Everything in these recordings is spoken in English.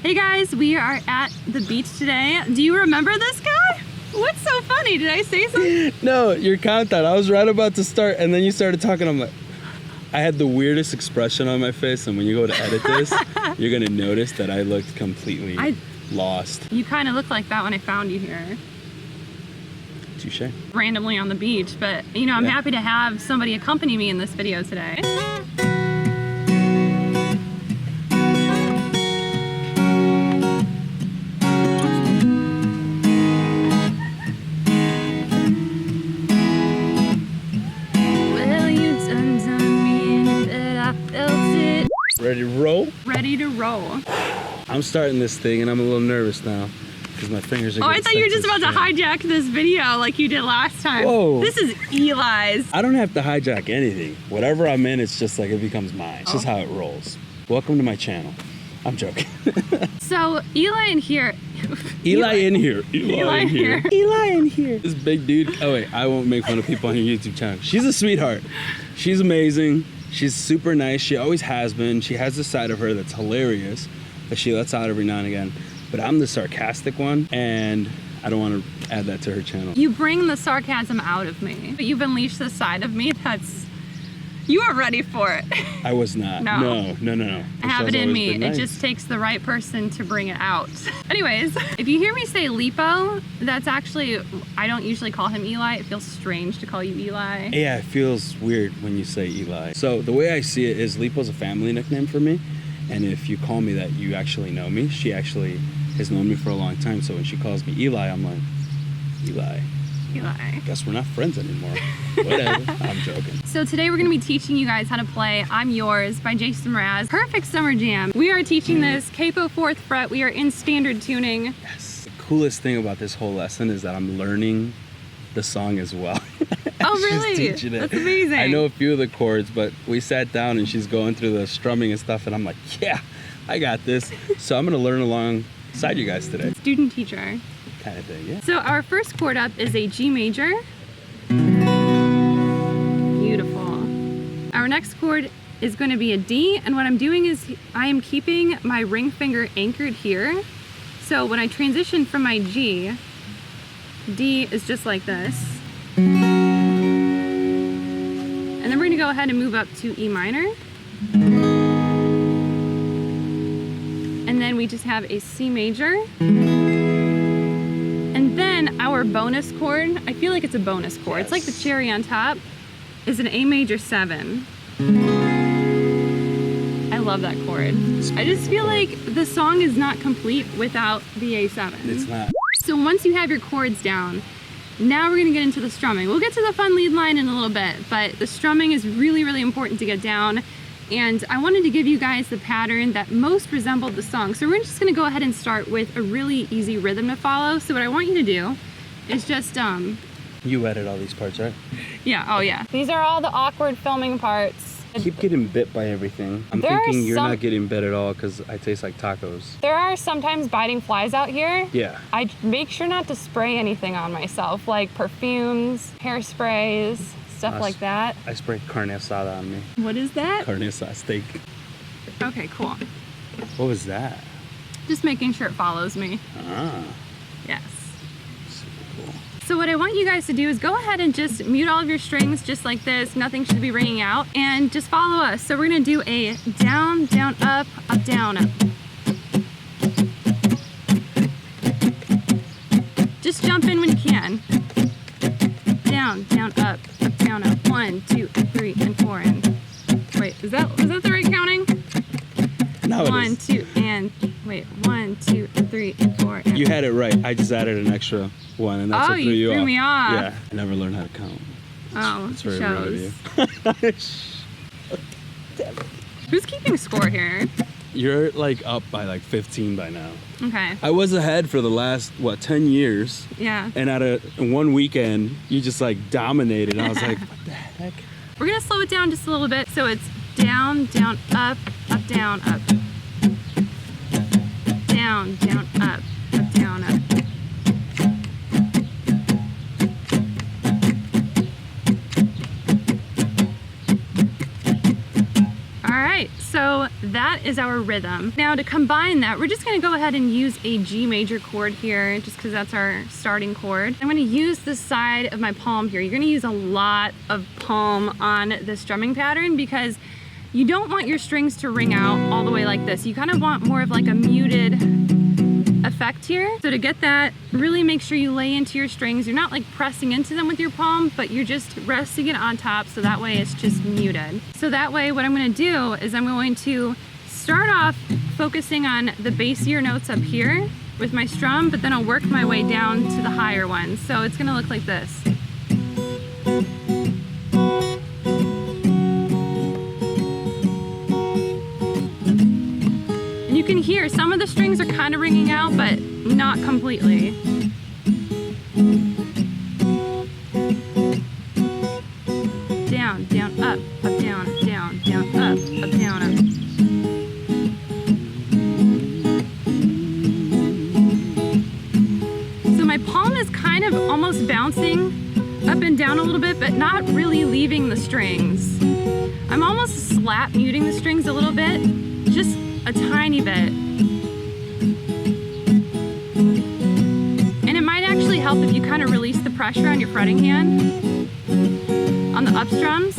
Hey guys, we are at the beach today. Do you remember this guy? What's so funny? Did I say something? No, your countdown. I was right about to start, and then you started talking. I'm like, I had the weirdest expression on my face, and when you go to edit this, you're gonna notice that I looked completely lost. You kind of looked like that when I found you here. Touche. Randomly on the beach, but you know, I'm happy to have somebody accompany me in this video today. Ready to roll? Ready to roll. I'm starting this thing and I'm a little nervous now because my fingers are I thought you were just about to hijack this video like you did last time. Whoa. This is Eli's. I don't have to hijack anything. Whatever I'm in, it's just like it becomes mine. It's just how it rolls. Welcome to my channel. I'm joking. So Eli in here. Eli in here. Eli in here. Eli in here. This big dude. Oh wait, I won't make fun of people on your YouTube channel. She's a sweetheart. She's amazing. She's super nice. She always has been. She has this side of her that's hilarious that she lets out every now and again. But I'm the sarcastic one, and I don't want to add that to her channel. You bring the sarcasm out of me, but you've unleashed this side of me that's... You weren't ready for it. I was not. No. No. I have it in me. Nice. It just takes the right person to bring it out. Anyways, if you hear me say Lipo, that's actually, I don't usually call him Eli. It feels strange to call you Eli. Yeah, it feels weird when you say Eli. So the way I see it is Lipo's a family nickname for me. And if you call me that, you actually know me. She actually has known me for a long time. So when she calls me Eli, I'm like, Eli. Eli. Guess we're not friends anymore. Whatever. I'm joking. So today we're going to be teaching you guys how to play I'm Yours by Jason Mraz. Perfect summer jam. We are teaching this Capo 4th fret. We are in standard tuning. Yes. The coolest thing about this whole lesson is that I'm learning the song as well. Oh really? She's teaching it. That's amazing. I know a few of the chords, but we sat down and she's going through the strumming and stuff, and I'm like, yeah, I got this. So I'm going to learn alongside you guys today. Student teacher. Kind of thing, yeah. So our first chord up is a G major. Beautiful. Our next chord is going to be a D, and what I'm doing is I am keeping my ring finger anchored here. So when I transition from my G, D is just like this. And then we're going to go ahead and move up to E minor. And then we just have a C major. And then our bonus chord, I feel like it's a bonus chord. Yes. It's like the cherry on top, is an A major 7. I love that chord. I just feel like the song is not complete without the A7. It's not. So once you have your chords down, now we're gonna get into the strumming. We'll get to the fun lead line in a little bit, but the strumming is really, really important to get down. And I wanted to give you guys the pattern that most resembled the song. So we're just gonna go ahead and start with a really easy rhythm to follow. So what I want you to do is just, You edit all these parts, right? Yeah, oh yeah. These are all the awkward filming parts. I keep getting bit by everything. I'm thinking you're not getting bit at all because I taste like tacos. There are sometimes biting flies out here. Yeah. I make sure not to spray anything on myself, like perfumes, hairsprays, stuff like that. I spray carne asada on me. What is that? Carne asada steak. Okay, cool. What was that? Just making sure it follows me. Ah. Yes. Super cool. So what I want you guys to do is go ahead and just mute all of your strings just like this. Nothing should be ringing out. And just follow us. So we're going to do a down, down, up, down, up. Just jump in when you can. Down, down, up, down, up. 1, 2, 3, and 4. And wait, was that the right counting? No, 1, 2, and wait. 1, 2, 3, and 4. And you had it right. I just added an extra one, and that's what threw you off. Oh, you threw me off. Yeah, I never learned how to count. It's very rude of you. Damn it. Who's keeping score here? You're like up by like 15 by now. Okay. I was ahead for the last, 10 years? Yeah. And one weekend, you just like dominated. I was like, what the heck? We're gonna slow it down just a little bit. So it's down, down, up, down, up. Down, down, up, down, up. All right, so that that is our rhythm. Now to combine that, we're just gonna go ahead and use a G major chord here, just because that's our starting chord. I'm gonna use the side of my palm here. You're gonna use a lot of palm on the strumming pattern because you don't want your strings to ring out all the way like this. You kind of want more of like a muted effect here. So to get that, really make sure you lay into your strings. You're not like pressing into them with your palm, but you're just resting it on top, so that way it's just muted. So that way what I'm gonna do is I'm going to start off focusing on the bassier notes up here with my strum, but then I'll work my way down to the higher ones. So it's gonna look like this. You can hear some of the strings are kind of ringing out, but not completely. Down, down, up, down, down, down, up, down, up. So my palm is kind of almost bouncing up and down a little bit, but not really leaving the strings. I'm almost slap muting the strings a little bit, just a tiny bit. And it might actually help if you kind of release the pressure on your fretting hand on the up strums.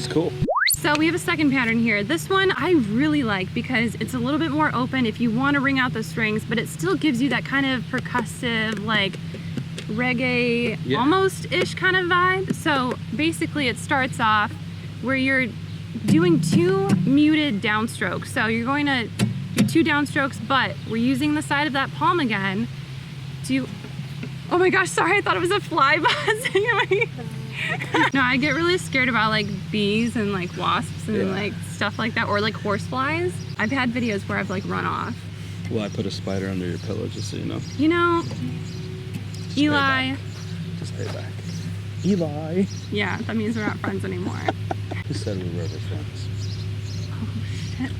Cool. So we have a second pattern here. This one I really like because it's a little bit more open if you want to ring out those strings, but it still gives you that kind of percussive, like reggae, almost-ish kind of vibe. So basically it starts off where you're doing 2 muted downstrokes. So you're going to do 2 downstrokes, but we're using the side of that palm again to, oh my gosh, sorry, I thought it was a fly buzzing. No, I get really scared about like bees and like wasps and like stuff like that, or like horseflies. I've had videos where I've like run off. Well, I put a spider under your pillow just so you know. You know, just Eli. Just pay back. Eli. Yeah, that means we're not friends anymore. Who said we were ever friends? Oh shit.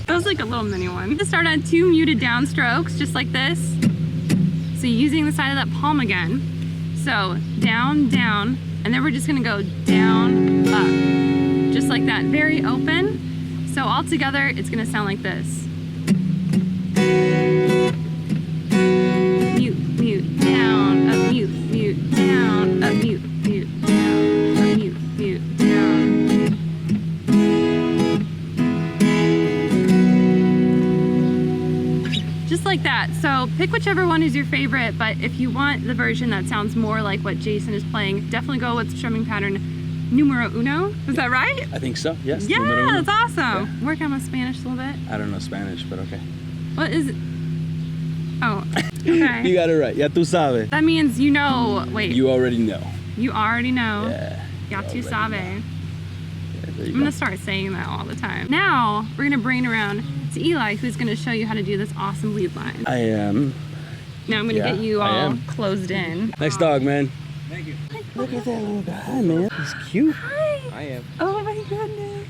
That was like a little mini one. Just start on 2 muted downstrokes, just like this. So using the side of that palm again. So down, down, and then we're just gonna go down, up, just like that, very open. So all together, it's gonna sound like this. Mute, mute, down, up, mute, mute, down, up, mute, mute, down, up, mute, mute, down. Just like that. So pick whichever one is your favorite, but if you want the version that sounds more like what Jason is playing, definitely go with strumming pattern numero uno. Was that right? I think so, yes. Yeah, that's awesome. Yeah. Work on my Spanish a little bit. I don't know Spanish, but okay. What is it? Oh, okay. You got it right. Ya tú sabes. That means you know, wait. You already know. You already know. Yeah. Ya tú sabes. Yeah, I'm gonna start saying that all the time. Now, we're gonna bring it around to Eli, who's gonna show you how to do this awesome lead line. I am. Now I'm gonna get you all closed in. Nice dog, man. Thank you. Look at that little guy, man. He's cute. Hi. I am. Oh my goodness.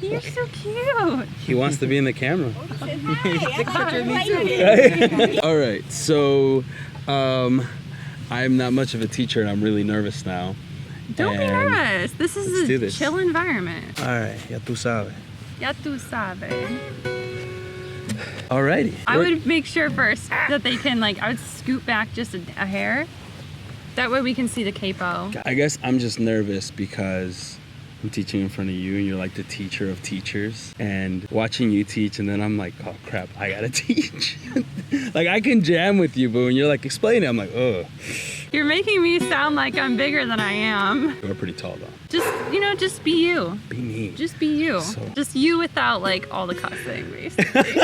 You're so cute. He wants to be in the camera. Take a picture of me too. All right, so I'm not much of a teacher and I'm really nervous now. Don't be nervous. This is a chill environment. All right, ya tú sabes. Ya tú sabes. Alrighty. I would make sure first that they can, like, I would scoot back just a hair. That way we can see the capo. I guess I'm just nervous because I'm teaching in front of you and you're like the teacher of teachers, and watching you teach, and then I'm like, oh crap, I gotta teach. Like I can jam with you, but when you're like, explain it, I'm like, ugh. You're making me sound like I'm bigger than I am. You're pretty tall though. Just, you know, just be you. Be me. Just be you. Just you without like all the cussing, basically.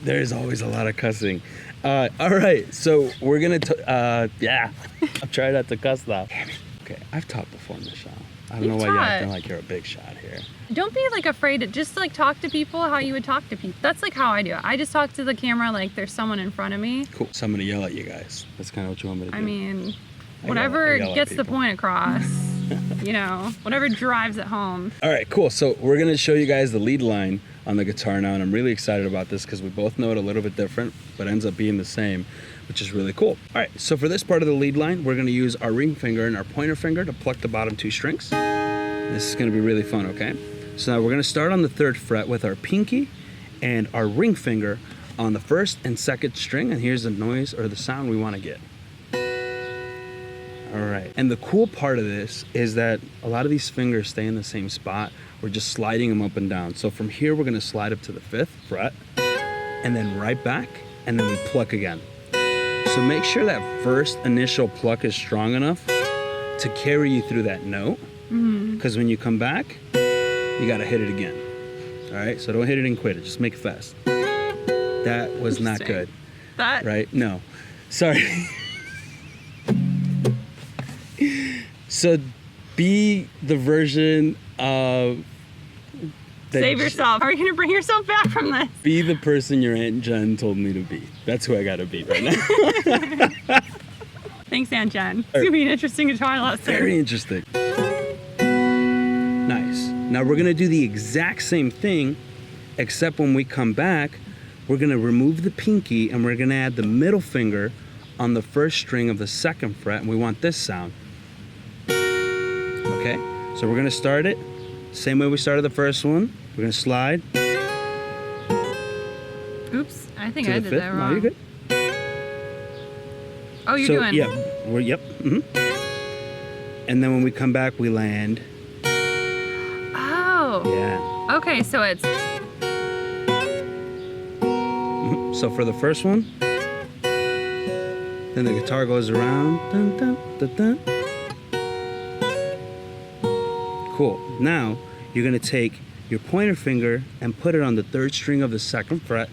There's always a lot of cussing. All right, so we're gonna, yeah. I'll try not to cuss now. Okay, I've taught before, Michelle. I don't You've know why you're taught. acting like you're a big shot here. Don't be like afraid to just like talk to people how you would talk to people. That's like how I do it. I just talk to the camera like there's someone in front of me. Cool. So I'm gonna yell at you guys. That's kind of what you want me to do. I mean, I whatever yell at gets the people. point across, you know, whatever drives it home. All right, cool. So we're gonna show you guys the lead line on the guitar now, and I'm really excited about this because we both know it a little bit different, but ends up being the same, which is really cool. All right, so for this part of the lead line, we're gonna use our ring finger and our pointer finger to pluck the bottom 2 strings. This is gonna be really fun, okay? So now we're gonna start on the 3rd fret with our pinky and our ring finger on the 1st and 2nd string, and here's the noise or the sound we wanna get. All right, and the cool part of this is that a lot of these fingers stay in the same spot. We're just sliding them up and down. So from here, we're gonna slide up to the 5th fret, and then right back, and then we pluck again. So make sure that first initial pluck is strong enough to carry you through that note, because when you come back, you gotta hit it again. All right, so don't hit it and quit it, just make it fast. That was not good, That right? No, sorry. So be the version of that save yourself. Are you gonna bring yourself back from this? Be the person your Aunt Jen told me to be. That's who I gotta be right now. Thanks, Aunt Jen. It's gonna be an interesting guitar lesson. Very interesting. Nice. Now we're gonna do the exact same thing, except when we come back, we're gonna remove the pinky and we're gonna add the middle finger on the 1st string of the 2nd fret, and we want this sound. Okay, so we're gonna start it same way we started the first one. We're gonna slide Oops, I think to I the did 5th. that No, wrong. you're good. Oh, you're So doing. yeah, and then when we come back, we land. Oh. Yeah. Okay, so it's. So for the first one, then the guitar goes around. Dun, dun, dun, dun. Cool. Now you're gonna take your pointer finger and put it on the 3rd string of the 2nd fret.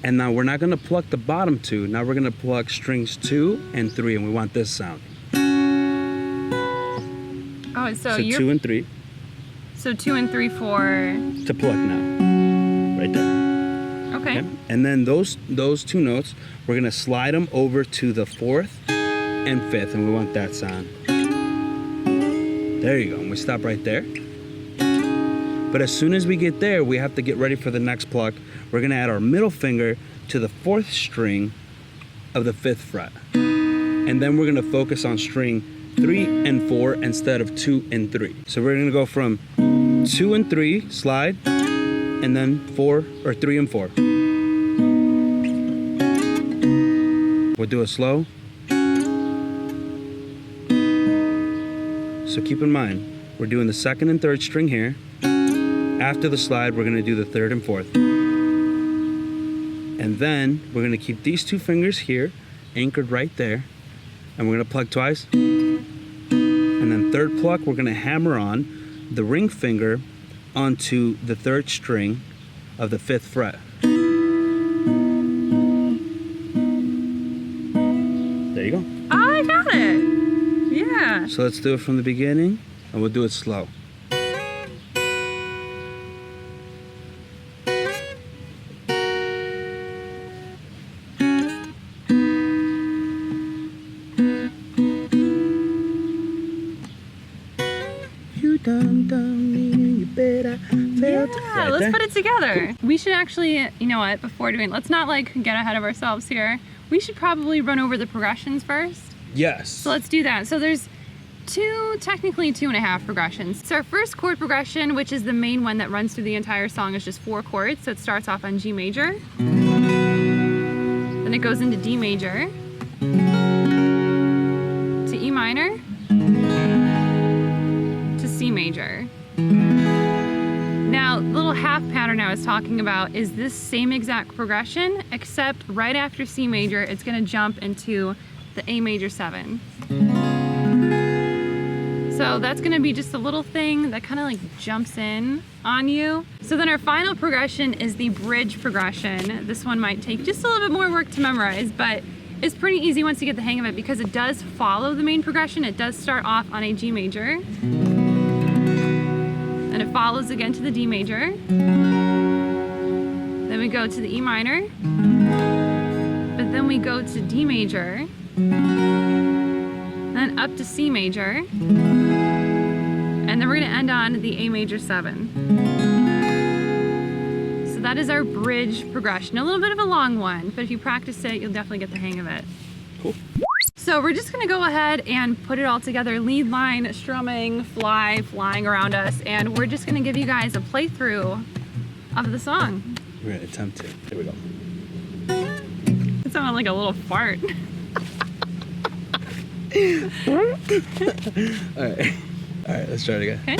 And now we're not gonna pluck the bottom 2. Now we're gonna pluck strings 2 and 3, and we want this sound. Oh, so So you're. 2 and 3 So 2 and 3, 4. to pluck now. Right there. Okay. Okay. And then those 2 notes, we're gonna slide them over to the 4th and 5th, and we want that sound. There you go, and we stop right there. But as soon as we get there, we have to get ready for the next pluck. We're gonna add our middle finger to the 4th string of the 5th fret. And then we're gonna focus on string 3 and 4 instead of 2 and 3. So we're gonna go from 2 and 3, slide, and then 4 or 3 and 4. We'll do it slow. So keep in mind, we're doing the 2nd and 3rd string here. After the slide, we're gonna do the 3rd and 4th. And then we're gonna keep these 2 fingers here, anchored right there. And we're gonna pluck twice. And then 3rd pluck, we're gonna hammer on the ring finger onto the 3rd string of the 5th fret. There you go. Oh, I got it. Yeah. So let's do it from the beginning, and we'll do it slow. You done me, you better feel Yeah, let's put it together. We should actually, you know what, before doing, let's not like get ahead of ourselves here. We should probably run over the progressions first. Yes. So let's do that. So there's technically 2.5 progressions. So our first chord progression, which is the main one that runs through the entire song, is just 4 chords. So it starts off on G major, then it goes into D major, to E minor, to C major. Now, the little half pattern I was talking about is this same exact progression, except right after C major, it's gonna jump into the A major 7. So that's gonna be just a little thing that kind of like jumps in on you. So then our final progression is the bridge progression. This one might take just a little bit more work to memorize, but is pretty easy once you get the hang of it because it does follow the main progression. It does start off on a G major. And it follows again to the D major. Then we go to the E minor. But then we go to D major. Then up to C major. And then we're gonna end on the A major 7. So that is our bridge progression. A little bit of a long one, but if you practice it, you'll definitely get the hang of it. Cool. So we're just gonna go ahead and put it all together, lead line, strumming, flying around us, and we're just gonna give you guys a playthrough of the song. We're gonna attempt to. Here we go. It sounded like a little fart. All right, let's try it again. Okay.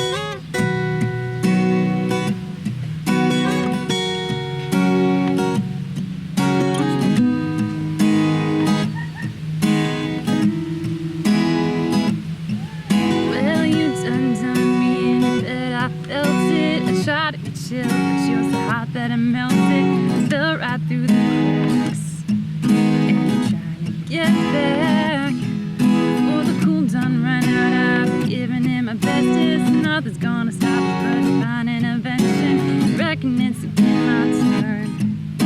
Well, you done me, and you bet I felt it. I tried to get chill, but you was so hot that it melted. I fell right through the cracks, and I'm trying to get back. Before the cool done ran out, I've given it my bestest. Nothing's gonna stop us but divine intervention. Reckon it's again my turn to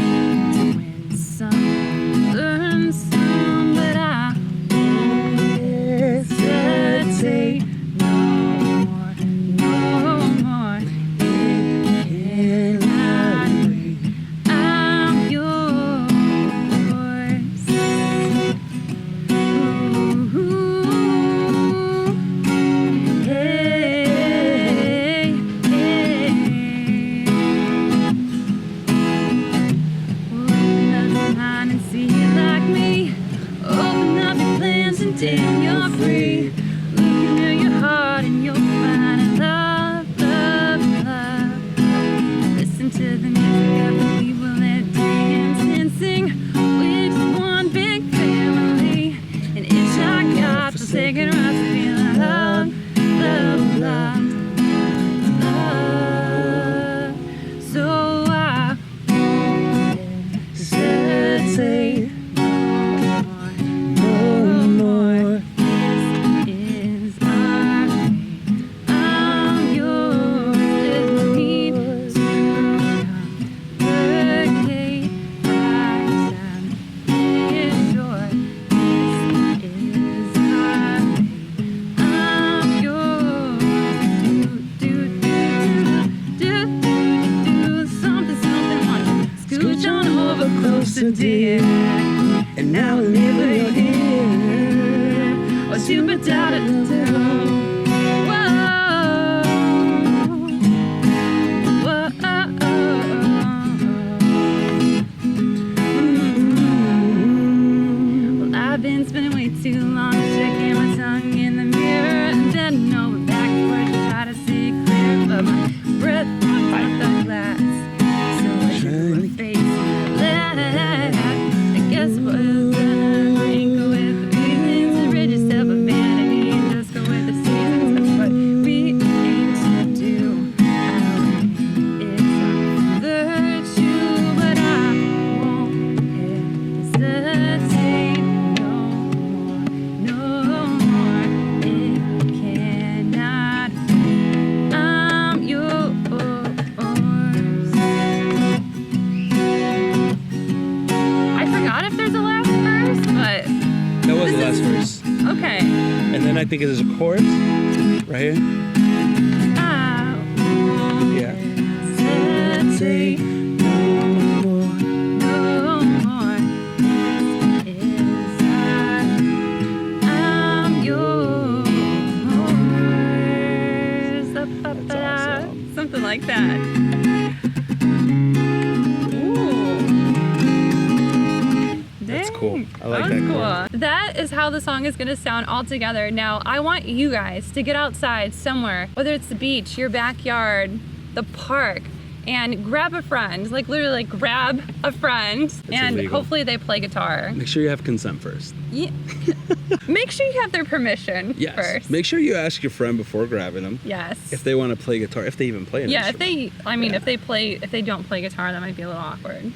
win some, learn some, but I won't hesitate no more, no more. It cannot wait. I'm yours. Ooh, hey, hey. Open up your mind and see it like me. Open up your plans and damn, you're free. Look into your heart and you'll find love, love, love. Listen to the music of the people that dance and sing. We're just one big family, and it's our God-forsaken right to feel love, love, love, love. So I won't hesitate no more. This is our fate. I'm yours. There's no need to complicate our time. It's short. This is our fate. I'm yours. Do, do, do, do, do, something, something like scooch on over closer, dear. And now I'll never hear or super down at the door. Whoa, whoa, Well, I've been spending way too long checking my tongue in the mirror, and then over backwards to try to see clear, but my breath knocked off the glass. So I drew a face and laughed. I guess what is done, ain't go with the reasons, and rid yourself of vanity and just go with the seasons. That's what we aim to do. It's our virtue, but I won't hesitate no more. It cannot be. I'm yours. I forgot if there's a last verse, but That was the This last is- verse. okay. And then I think there's a chords right here. I won't Yeah. hesitate no more. This is I'm yours. That's awesome. Something like that. That's cool. I like That was that cool. That is how the song is going to sound all together. Now, I want you guys to get outside somewhere, whether it's the beach, your backyard, the park, and grab a friend. Like literally, like grab a friend, and illegal. hopefully they play guitar. Make sure you have consent first. Yeah. Make sure you have their permission Yes. first. Make sure you ask your friend before grabbing them Yes. if they want to play guitar, if they even play an Yeah, if instrument. they, I mean, Yeah. if they don't play guitar, that might be a little awkward.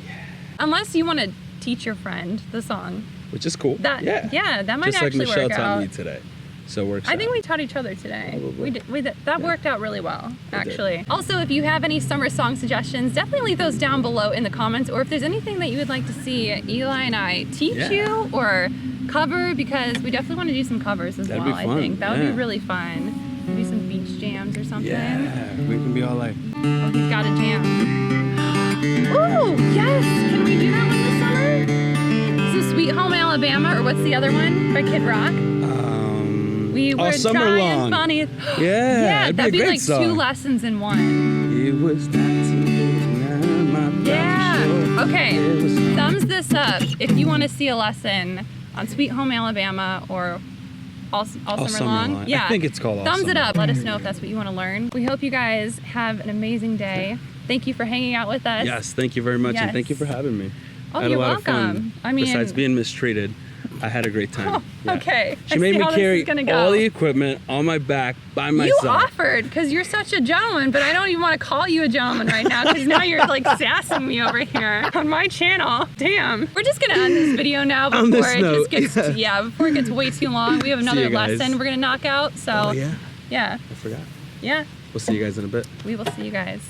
Unless you want to teach your friend the song. which is cool. That might just like actually Michelle work taught out. me today. So it works I think out. we taught each other today. Probably. That worked out really well, actually. Also, if you have any summer song suggestions, definitely leave those down below in the comments, or if there's anything that you would like to see Eli and I teach you or cover, because we definitely want to do some covers as That'd well, be I fun, think. That would yeah. be really fun. Do some beach jams or something. Yeah, we can be all like, Oh, he's got a jam. Ooh, yes! Can we do that one this summer? So Sweet Home Alabama, or what's the other one by Kid Rock? We were All Summer trying Long. funny. Yeah, that'd be great like song. 2 lessons in one. It was Yeah. Okay. Thumbs this up if you want to see a lesson on Sweet Home Alabama or All Summer Long. Yeah. I think it's called All Thumbs it Summer up. Let us know if that's what you want to learn. We hope you guys have an amazing day. Thank you for hanging out with us. Yes, thank you very much, and Yes. thank you for having me. Oh, I had you're a lot of welcome. fun. I mean- besides being mistreated, I had a great time. Yeah. Okay. She made me carry gonna go. all the equipment on my back by You myself. offered, because you're such a gentleman, but I don't even want to call you a gentleman right now, because now you're like sassing me over here on my channel. Damn. We're just gonna end this video now On this before it note, just gets before it gets way too long. We have See another you guys. lesson we're gonna knock out. So Oh yeah, yeah. I forgot. Yeah. We'll see you guys in a bit. We will see you guys.